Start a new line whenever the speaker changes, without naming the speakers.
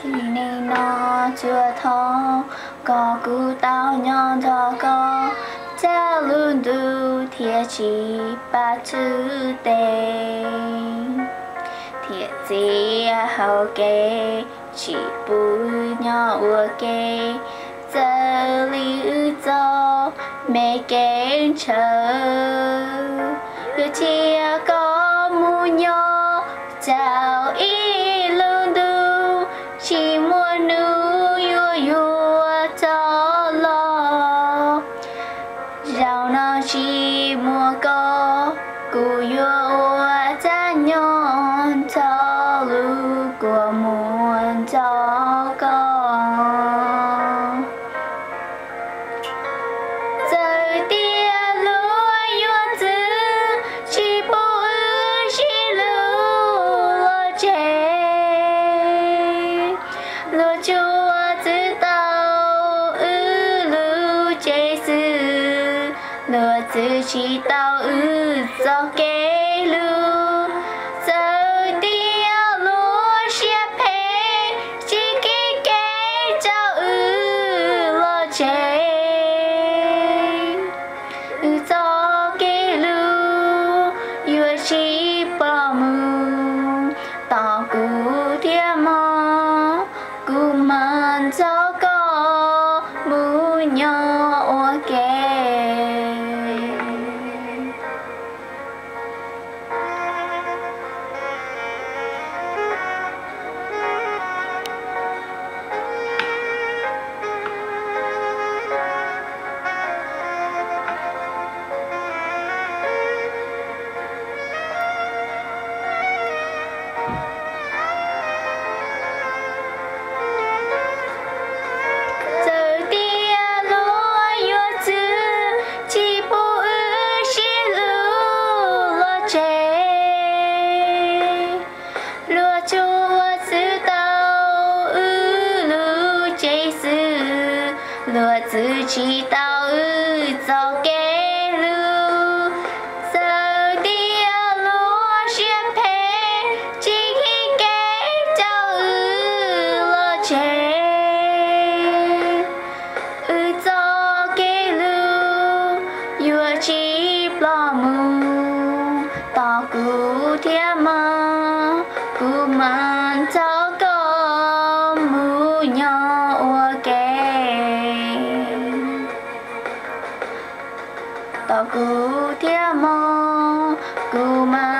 thì nên nó chưa thọ có cứ tao nhon thọ có cha luôn đủ thiệt chỉ ba chữ tên thiệt gì hậu kê chỉ bùi nhỏ ua kê giờ lưu cho mẹ kén chờ yêu chia có mu nhỏ chào ý luôn đủ chỉ muốn nữ yêu cho lo rau nó chỉ mua có cụ yêu cha nhon cho lưu của muốn cho con giờ tia lúa yêu chữ chỉ bố chỉ lúa chè lúa chua chữ tao lúa chè sư lúa chữ chỉ tao do kê lúa giờ tia lúa xia phê chỉ kê kê cho lúa chè do kê lúa yêu chỉ bỏ mù tao cú thiên mò cú man cho có mù nhỏ ok giờ tia lúa yêu chữ chỉ bố chỉ lúa chè lúa chua chữ tao lúa chè sư lúa chữ chỉ tao do kê lúa giờ tia lúa xia phê chỉ khi kê cho lúa chè do kê lúa yêu chỉ bỏ mù tao cú thiên mò cú man cho có mù nhỏ ok tao cú thiên mò cú man